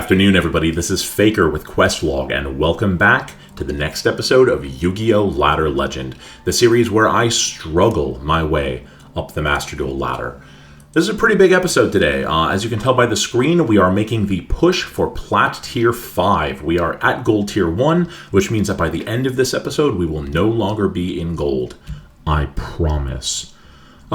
afternoon, everybody. This is Faker with Questlog, and welcome back to the next episode of Yu-Gi-Oh! Ladder Legend, the series where I struggle my way up the Master Duel ladder. This is a pretty big episode today. As you can tell by the screen, we are making the push for Plat Tier 5. We are at Gold Tier 1, which means that by the end of this episode, we will no longer be in gold. I promise.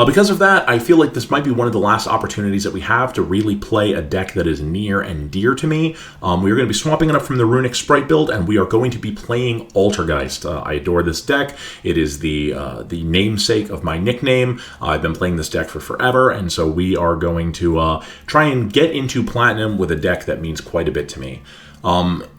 Because of that, I feel like this might be one of the last opportunities that we have to really play a deck that is near and dear to me. We are going to be swapping it up from the Runic Sprite build, and we are going to be playing Altergeist. I adore this deck. It is the namesake of my nickname. I've been playing this deck for forever, and so we are going to try and get into Platinum with a deck that means quite a bit to me.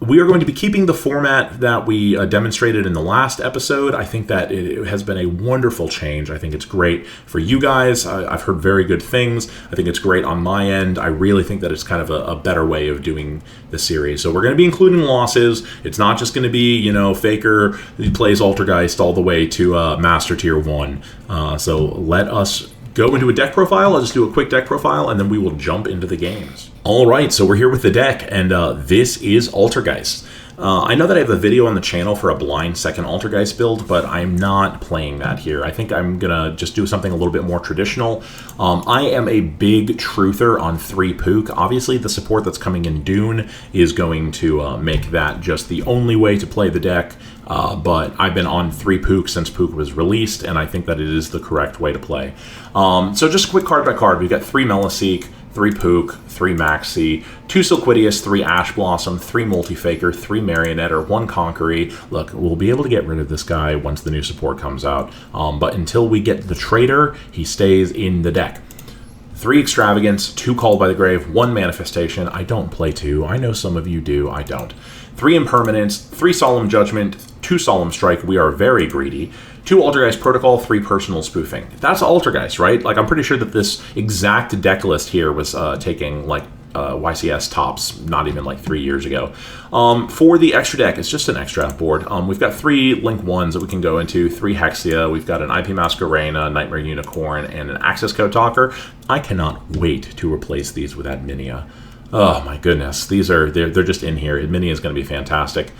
We are going to be keeping the format that we demonstrated in the last episode. I think that it has been a wonderful change. I think it's great for you guys. I've heard very good things. I think it's great on my end. I really think that it's kind of a better way of doing the series. So we're going to be including losses. It's not just going to be, Faker plays Altergeist all the way to Master Tier 1. So let us go into a deck profile. I'll just do a quick deck profile, and then we will jump into the games. All right, so we're here with the deck, and this is Altergeist. I know that I have a video on the channel for a blind second Altergeist build, but I'm not playing that here. I think I'm going to just do something a little bit more traditional. I am a big truther on 3 Pook. Obviously, the support that's coming in Dune is going to make that just the only way to play the deck, but I've been on 3 Pook since Pook was released, and I think that it is the correct way to play. So just quick card by card, we've got 3 Meliseek, 3 Pook, 3 Maxi, 2 Silquidius, 3 Ash Blossom, 3 Multifaker, 3 Marionette, 1 Conqueree. Look, we'll be able to get rid of this guy once the new support comes out, but until we get the Trader, he stays in the deck. 3 Extravagance, 2 Called by the Grave, 1 Manifestation. I don't play 2. I know some of you do. I don't. 3 Impermanence, 3 Solemn Judgment, 2 Solemn Strike. We are very greedy. 2 Altergeist Protocol, 3 Personal Spoofing. That's Altergeist, right? Like, I'm pretty sure that this exact deck list here was taking, like, YCS tops not even like 3 years ago. For the extra deck, it's just an extra board. We've got 3 Link 1s that we can go into, 3 Hexia, we've got an IP Masquerena, Nightmare Unicorn, and an Access Code Talker. I cannot wait to replace these with Adminia. Oh my goodness, they're just in here. Adminia is going to be fantastic.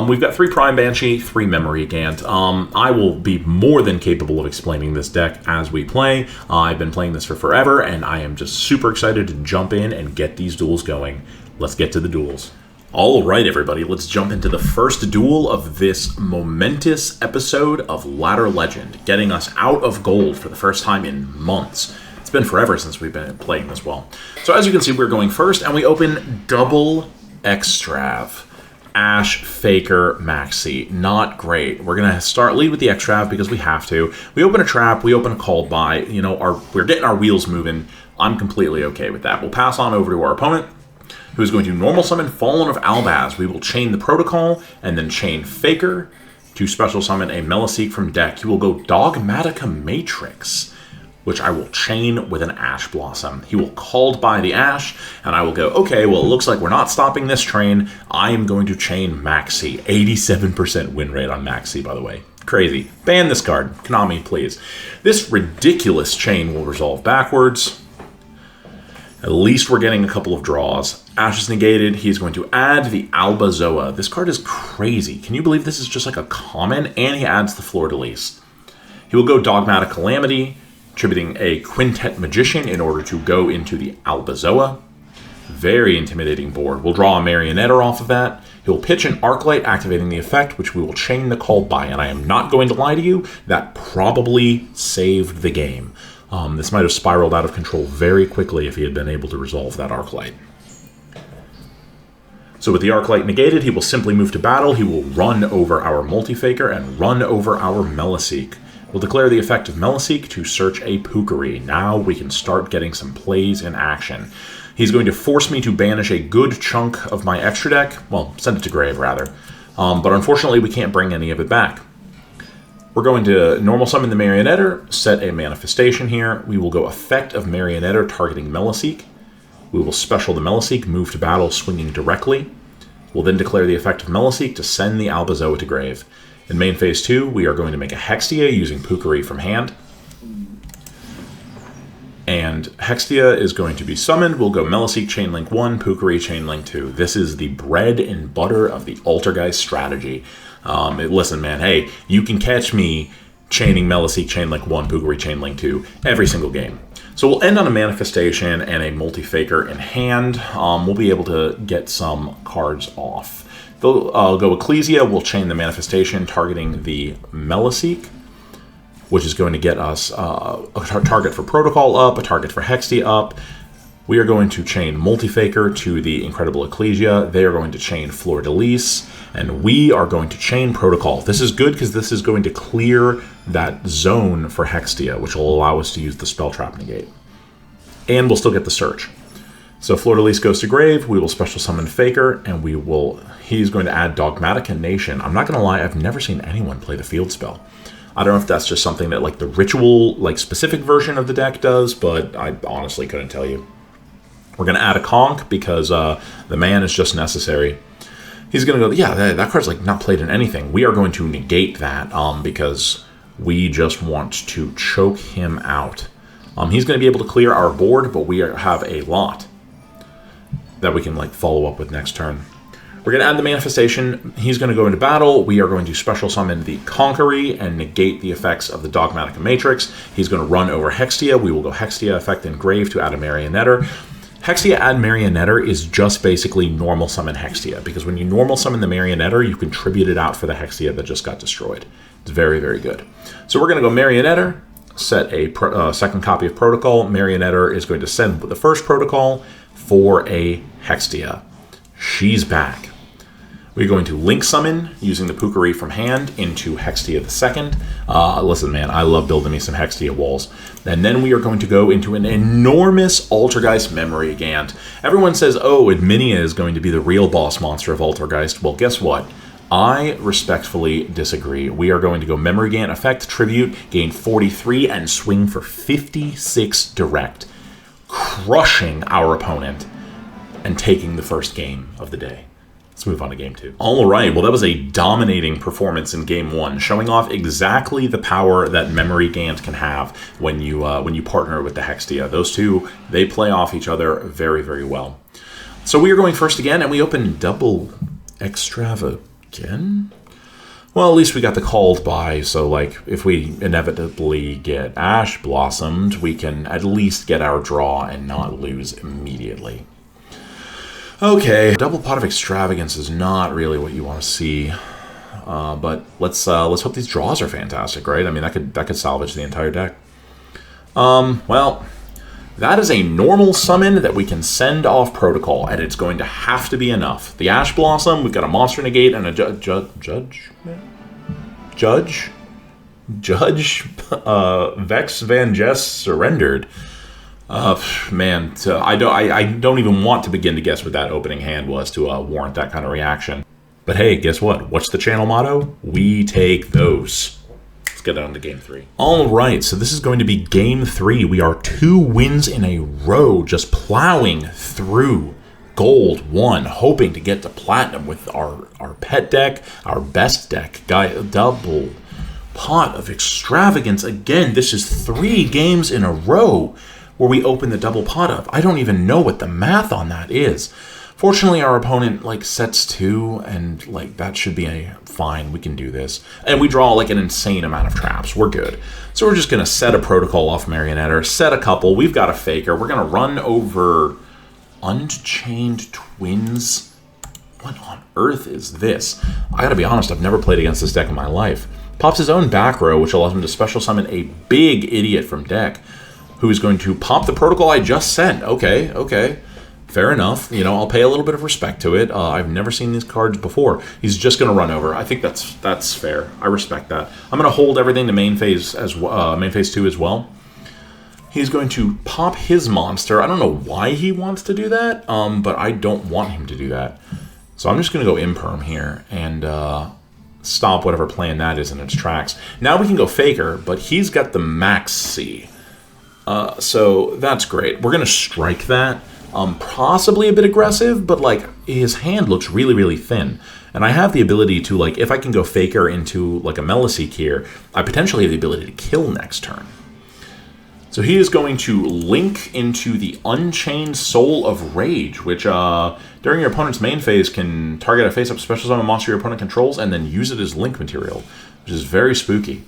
We've got 3 Prime Banshee, 3 Memory Gant. I will be more than capable of explaining this deck as we play. I've been playing this for forever, and I am just super excited to jump in and get these duels going. Let's get to the duels. All right, everybody, let's jump into the first duel of this momentous episode of Ladder Legend, getting us out of gold for the first time in months. It's been forever since we've been playing this well. So as you can see, we're going first, and we open double Extrav. Ash, Faker, Maxi. Not great. We're going to lead with the Extrav because we have to. We open a trap, we open a Called By. We're getting our wheels moving. I'm completely okay with that. We'll pass on over to our opponent, who's going to normal summon Fallen of Albaz. We will chain the Protocol, and then chain Faker to special summon a Meliseek from deck. He will go Dogmatica Matrix, which I will chain with an Ash Blossom. He will Called By the Ash, and I will go, okay, well, it looks like we're not stopping this train. I am going to chain Maxi. 87% win rate on Maxi, by the way. Crazy. Ban this card. Konami, please. This ridiculous chain will resolve backwards. At least we're getting a couple of draws. Ash is negated. He's going to add the Albazoa. This card is crazy. Can you believe this is just like a common? And he adds the Fleur-de-Lis. He will go Dogmatic Calamity, attributing a Quintet Magician in order to go into the Albazoa. Very intimidating board. We'll draw a Marionette off of that. He'll pitch an Arclight, activating the effect, which we will chain the Called By. And I am not going to lie to you, that probably saved the game. This might have spiraled out of control very quickly if he had been able to resolve that Arclight. So with the Arclight negated, he will simply move to battle. He will run over our Multifaker and run over our Meliseek. We'll declare the effect of Meliseek to search a Pookery. Now we can start getting some plays in action. He's going to force me to banish a good chunk of my extra deck. Well, send it to grave, rather. But unfortunately, we can't bring any of it back. We're going to normal summon the Marionette, set a manifestation here. We will go effect of Marionette targeting Meliseek. We will special the Meliseek, move to battle, swinging directly. We'll then declare the effect of Meliseek to send the Albazoa to grave. In main phase 2, we are going to make a Hexia using Pookery from hand. And Hextia is going to be summoned. We'll go Meliseek Chainlink 1, Pukari Chainlink 2. This is the bread and butter of the Altergeist strategy. Listen, man, hey, you can catch me chaining Meliseek Chainlink 1, Pukari Chainlink 2 every single game. So we'll end on a Manifestation and a Multi-Faker in hand. We'll be able to get some cards off. I'll go Ecclesia. We'll chain the Manifestation targeting the Meliseek, which is going to get us a target for Protocol up, a target for Hextia up. We are going to chain Multi-Faker to the Incredible Ecclesia. They are going to chain Fleur de Lis, and we are going to chain Protocol. This is good because this is going to clear that zone for Hextia, which will allow us to use the Spell Trap Negate. And we'll still get the Search. So Fleur de Lis goes to grave, we will special summon Faker, and he's going to add Dogmatic Nation. I'm not going to lie, I've never seen anyone play the field spell. I don't know if that's just something that like the ritual, like specific version of the deck does, but I honestly couldn't tell you. We're going to add a Conch because the man is just necessary. He's going to go, yeah, that card's like not played in anything. We are going to negate that because we just want to choke him out. He's going to be able to clear our board, but we have a lot that we can like follow up with next turn. We're going to add the Manifestation. He's going to go into battle. We are going to special summon the Conquery and negate the effects of the Dogmatic Matrix. He's going to run over Hextia. We will go Hextia effect Engrave to add a Marionetter. Hextia add Marionetter is just basically normal summon Hextia, because when you normal summon the Marionetter, you can tribute it out for the Hextia that just got destroyed. It's very, very good. So we're going to go Marionetter, set a second copy of Protocol. Marionetter is going to send the first Protocol for a Hextia. She's back. We're going to link summon using the Pukari from hand into Hextia the second. Listen, man, I love building me some Hextia walls. And then we are going to go into an enormous Altergeist Memory Gant. Everyone says, oh, Adminia is going to be the real boss monster of Altergeist. Well, guess what? I respectfully disagree. We are going to go Memory Gant effect, Tribute, gain 43, and swing for 56 direct, crushing our opponent and taking the first game of the day. Let's move on to game 2. All right, well, that was a dominating performance in game 1, showing off exactly the power that Memory Gant can have when you partner with the Hextia. Those two, they play off each other very, very well. So we are going first again, and we open double Extravagant. Well, at least we got the called by, so like if we inevitably get Ash Blossomed, we can at least get our draw and not lose immediately. Okay, double pot of Extravagance is not really what you want to see, but let's hope these draws are fantastic, right? I mean, that could salvage the entire deck. Well, that is a normal summon that we can send off Protocol, and it's going to have to be enough. The Ash Blossom, we've got a Monster Negate and a Judge. Vex Van Jess surrendered. Man, I don't even want to begin to guess what that opening hand was to warrant that kind of reaction. But hey, guess what? What's the channel motto? We take those. Let's get on to game 3. All right, so this is going to be game 3. We are 2 wins in a row, just plowing through Gold 1, hoping to get to Platinum with our pet deck, our best deck. Double pot of Extravagance. Again, this is 3 games in a row where we open the double pot of. I don't even know what the math on that is. Fortunately, our opponent like sets 2, and like that should be fine. We can do this. And we draw like an insane amount of traps. We're good. So we're just going to set a Protocol off Marionetter, set a couple. We've got a Faker. We're going to run over Unchained Twins. What on earth is this? I gotta be honest, I've never played against this deck in my life. Pops his own back row, which allows him to special summon a big idiot from deck, who is going to pop the Protocol I just sent. Okay. Fair enough. You know, I'll pay a little bit of respect to it. I've never seen these cards before. He's just going to run over. I think that's fair. I respect that. I'm going to hold everything to main phase 2 as well. He's going to pop his monster. I don't know why he wants to do that, but I don't want him to do that. So I'm just going to go Imperm here and stop whatever plan that is in its tracks. Now we can go Faker, but he's got the Max C. So that's great. We're going to strike that. Possibly a bit aggressive, but like his hand looks really, really thin. And I have the ability to, like, if I can go Faker into like a Meliseek here, I potentially have the ability to kill next turn. So he is going to link into the Unchained Soul of Rage, which during your opponent's main phase can target a face-up special summon monster your opponent controls and then use it as link material, which is very spooky.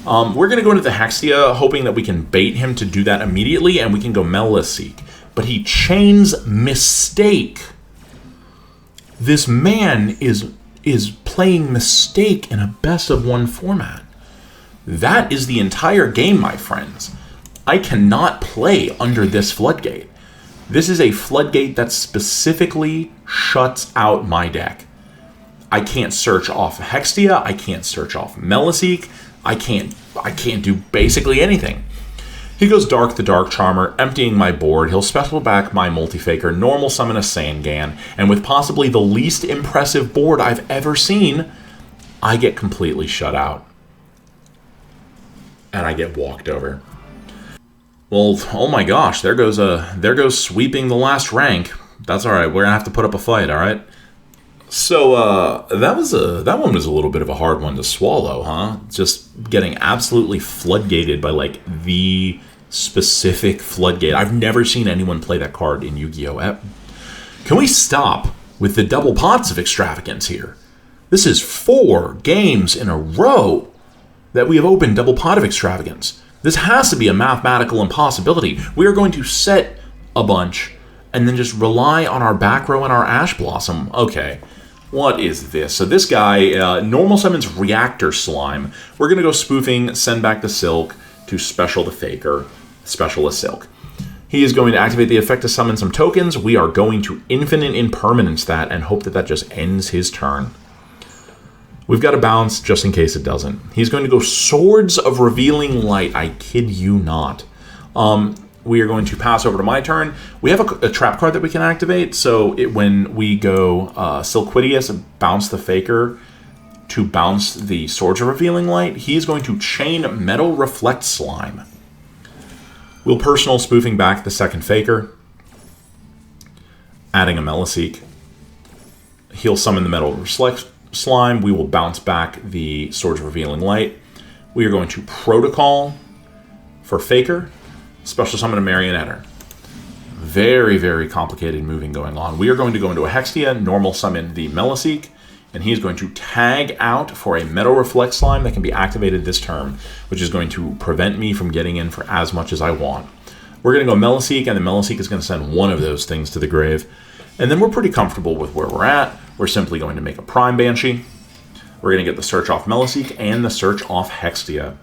We're going to go into the Hextia, hoping that we can bait him to do that immediately, and we can go Meliseek. But he chains Mistake. This man is playing Mistake in a best-of-1 format. That is the entire game, my friends. I cannot play under this floodgate. This is a floodgate that specifically shuts out my deck. I can't search off Hextia. I can't search off Meliseek. I can't do basically anything. He goes Dark the Dark Charmer, emptying my board. He'll special back my Multi-Faker, normal summon a Sangan, and with possibly the least impressive board I've ever seen, I get completely shut out. And I get walked over. Well, oh my gosh, there goes sweeping the last rank. That's all right. We're gonna have to put up a fight. All right. So that one was a little bit of a hard one to swallow, huh? Just getting absolutely floodgated by like the specific floodgate. I've never seen anyone play that card in Yu-Gi-Oh! Can we stop with the double pots of extravagance here? This is 4 games in a row that we have opened double pot of extravagance. This has to be a mathematical impossibility. We are going to set a bunch and then just rely on our back row and our Ash Blossom. Okay, what is this? So this guy, normal summons Reactor Slime. We're going to go spoofing, send back the Silk to special the Faker, special a Silk. He is going to activate the effect to summon some tokens. We are going to infinite impermanence that and hope that that just ends his turn. We've got to bounce just in case it doesn't. He's going to go Swords of Revealing Light. I kid you not. We are going to pass over to my turn. We have a trap card that we can activate. So when we go Silquidius, bounce the Faker to bounce the Swords of Revealing Light, he's going to chain Metal Reflect Slime. We'll personal spoofing back the second Faker, adding a Meliseek. He'll summon the Metal Reflect Slime. We will bounce back the Swords of Revealing Light. We are going to Protocol for Faker, special summon a Marionetter. Very, very complicated moving going on. We are going to go into a Hextia, normal summon the Meliseek, and he's going to tag out for a Metal Reflect Slime that can be activated this turn, which is going to prevent me from getting in for as much as I want. We're going to go Meliseek, and the Meliseek is going to send one of those things to the grave. And then we're pretty comfortable with where we're at. We're simply going to make a Prime Banshee. We're going to get the search off Meliseek and the search off Hextia.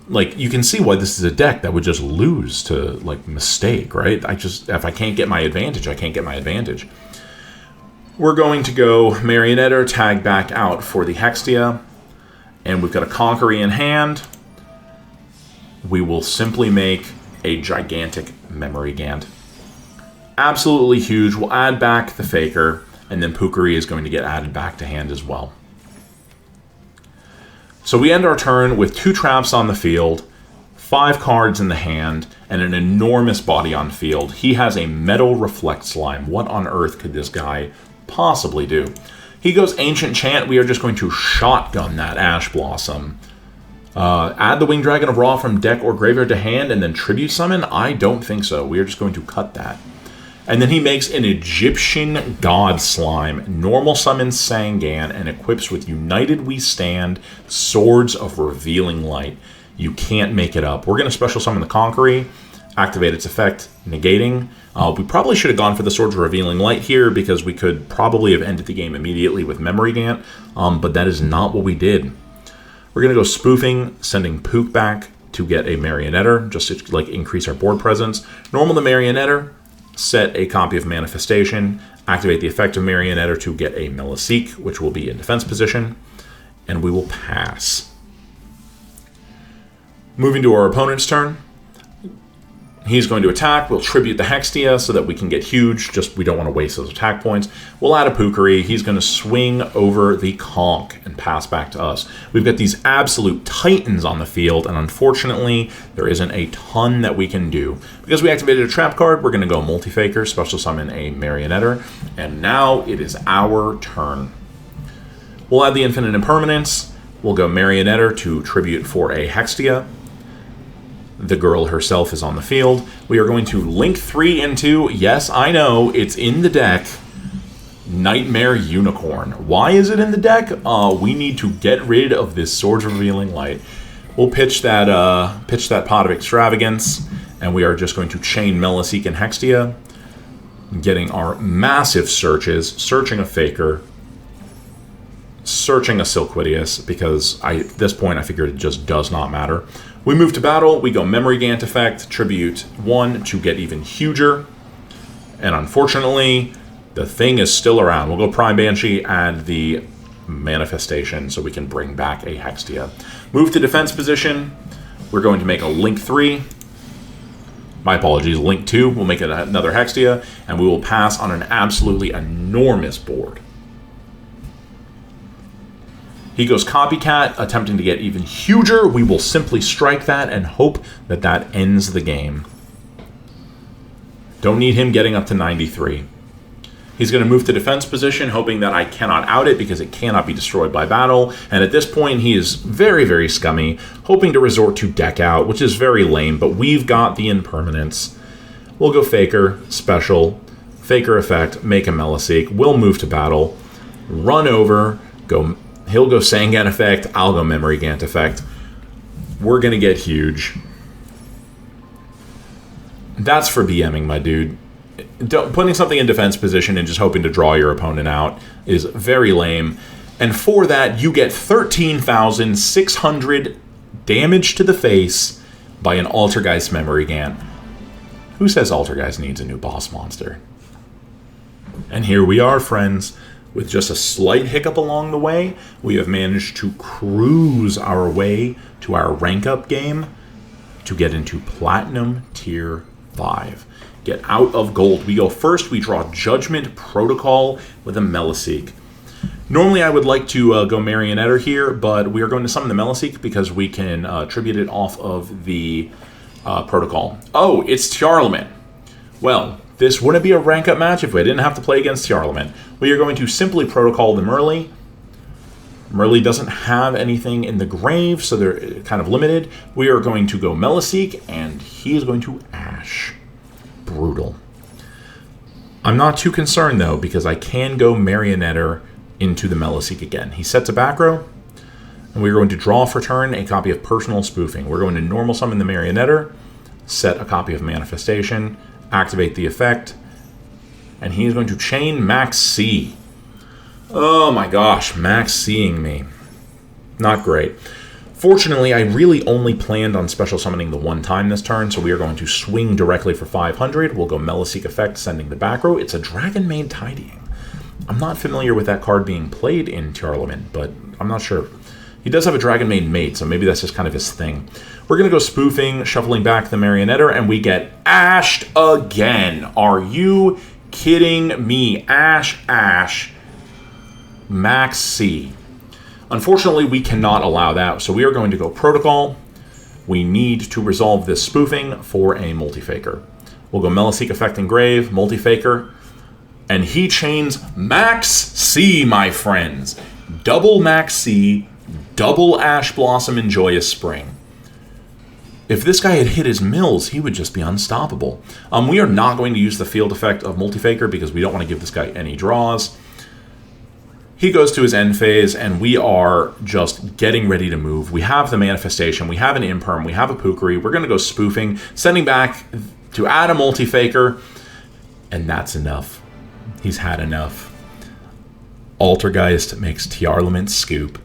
Like, you can see why this is a deck that would just lose to, like, Mistake, right? If I can't get my advantage, I can't get my advantage. We're going to go Marionetter, tag back out for the Hextia. And we've got a Conqueror in hand. We will simply make a gigantic Memory Gant. Absolutely huge. We'll add back the Faker, and then Pukari is going to get added back to hand as well. So we end our turn with 2 traps on the field, 5 cards in the hand, and an enormous body on field. He has a Metal Reflect Slime. What on earth could this guy possibly do? He goes Ancient Chant. We are just going to shotgun that Ash Blossom. Add the Winged Dragon of Ra from deck or graveyard to hand, and then Tribute Summon? I don't think so. We are just going to cut that. And then he makes an Egyptian God Slime, normal summons Sangan, and equips with United We Stand, Swords of Revealing Light. You can't make it up. We're going to special summon the Conqueror, activate its effect, negating. We probably should have gone for the Swords of Revealing Light here because we could probably have ended the game immediately with Memory Gant, but that is not what we did. We're going to go spoofing, sending Pook back to get a Marionetter, just to like increase our board presence. Normal the Marionetter. Set a copy of Manifestation, activate the effect of Marionetter to get a Meliseek, which will be in defense position, and we will pass. Moving to our opponent's turn. He's going to attack. We'll tribute the Hextia so that we can get huge. Just we don't want to waste those attack points. We'll add a Pukari. He's going to swing over the Conch and pass back to us. We've got these absolute titans on the field, and unfortunately, there isn't a ton that we can do. Because we activated a trap card, we're going to go Multi-Faker, special summon a Marionetter, and now it is our turn. We'll add the Infinite Impermanence. We'll go Marionetter to tribute for a Hextia. The girl herself is on the field. We are going to link 3 into, yes, I know, it's in the deck, Nightmare Unicorn. Why is it in the deck? We need to get rid of this Swords Revealing Light. We'll pitch that Pot of Extravagance, and we are just going to chain Meliseek and Hextia, getting our massive searches, searching a Faker, searching a Silquidius, because at this point I figured it just does not matter. We move to battle, we go Memory Gant effect, Tribute 1 to get even huger, and unfortunately, the thing is still around. We'll go Prime Banshee, add the Manifestation so we can bring back a Hextia. Move to defense position, we're going to make a Link 3, my apologies, Link 2, we'll make it another Hextia, and we will pass on an absolutely enormous board. He goes Copycat, attempting to get even huger. We will simply strike that and hope that that ends the game. Don't need him getting up to 93. He's going to move to defense position, hoping that I cannot out it because it cannot be destroyed by battle. And at this point, he is very, very scummy, hoping to resort to deck out, which is very lame, but we've got the impermanence. We'll go Faker, special, Faker effect, make a Meliseek. We'll move to battle, run over, go... He'll go Sangan effect, I'll go Memory Gant effect. We're going to get huge. That's for BMing, my dude. Putting something in defense position and just hoping to draw your opponent out is very lame. And for that, you get 13,600 damage to the face by an Altergeist Memory Gant. Who says Altergeist needs a new boss monster? And here we are, friends. With just a slight hiccup along the way, we have managed to cruise our way to our rank up game to get into Platinum Tier 5. Get out of gold. We go first, we draw Judgment Protocol with a Meliseek. Normally I would like to go Marionetter here, but we are going to summon the Meliseek because we can tribute it off of the Protocol. Oh, it's Tiarlament. Well, this wouldn't be a rank up match if we didn't have to play against Tiarlament. We are going to simply Protocol the Merly. Merly doesn't have anything in the grave, so they're kind of limited. We are going to go Meliseek, and he is going to Ash. Brutal. I'm not too concerned, though, because I can go Marionetter into the Meliseek again. He sets a back row, and we're going to draw for turn a copy of Personal Spoofing. We're going to normal summon the Marionetter, set a copy of Manifestation, activate the effect, and he's going to chain Max C. Oh my gosh, Max C'ing me. Not great. Fortunately, I really only planned on special summoning the one time this turn, so we are going to swing directly for 500. We'll go Meliseek effect, sending the back row. It's a Dragon Maid Tidying. I'm not familiar with that card being played in Tiarlament, but I'm not sure. He does have a Dragon Maid mate, so maybe that's just kind of his thing. We're going to go Spoofing, shuffling back the Marionetter, and we get Ashed again. Are you kidding me? Ash, Max C. Unfortunately, we cannot allow that, so we are going to go Protocol. We need to resolve this spoofing for a Multi-Faker. We'll go Meliseek effect Engrave, Multi-Faker, and he chains Max C, my friends. Double Max C, double Ash Blossom and Joyous Spring. If this guy had hit his mills, he would just be unstoppable. We are not going to use the field effect of Multi-Faker because we don't want to give this guy any draws. He goes to his end phase, and we are just getting ready to move. We have the Manifestation, we have an Imperm, we have a Pukari. We're going to go Spoofing, sending back to add a Multi-Faker, and that's enough. He's had enough. Altergeist makes Tiarlament scoop,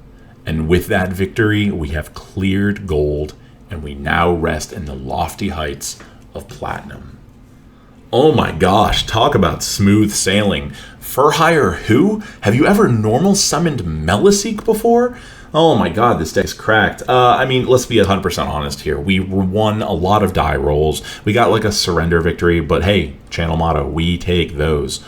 and with that victory, we have cleared gold, and we now rest in the lofty heights of Platinum. Oh my gosh, talk about smooth sailing. For hire who? Have you ever normal summoned Meliseek before? Oh my god, this deck's cracked. I mean, let's be 100% honest here. We won a lot of die rolls. We got like a surrender victory, but hey, channel motto, we take those.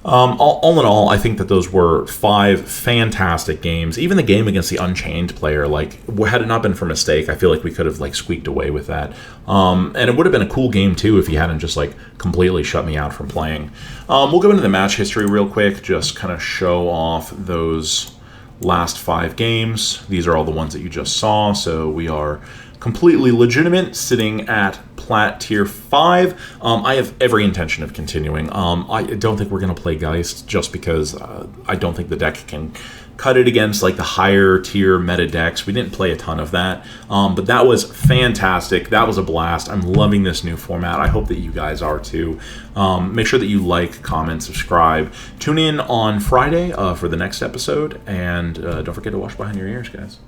All in all, I think that those were 5 fantastic games. Even the game against the Unchained player, like, had it not been for mistake, I feel like we could have like squeaked away with that. And it would have been a cool game too if he hadn't just like completely shut me out from playing. We'll go into the match history real quick, just kind of show off those last 5 games. These are all the ones that you just saw, so we are completely legitimate, sitting at Plat Tier 5. I have every intention of continuing. I don't think we're going to play Geist just because I don't think the deck can cut it against like the higher tier meta decks. We didn't play a ton of that, but that was fantastic. That was a blast. I'm loving this new format. I hope that you guys are too. Make sure that you like, comment, subscribe. Tune in on Friday for the next episode, and don't forget to wash behind your ears, guys.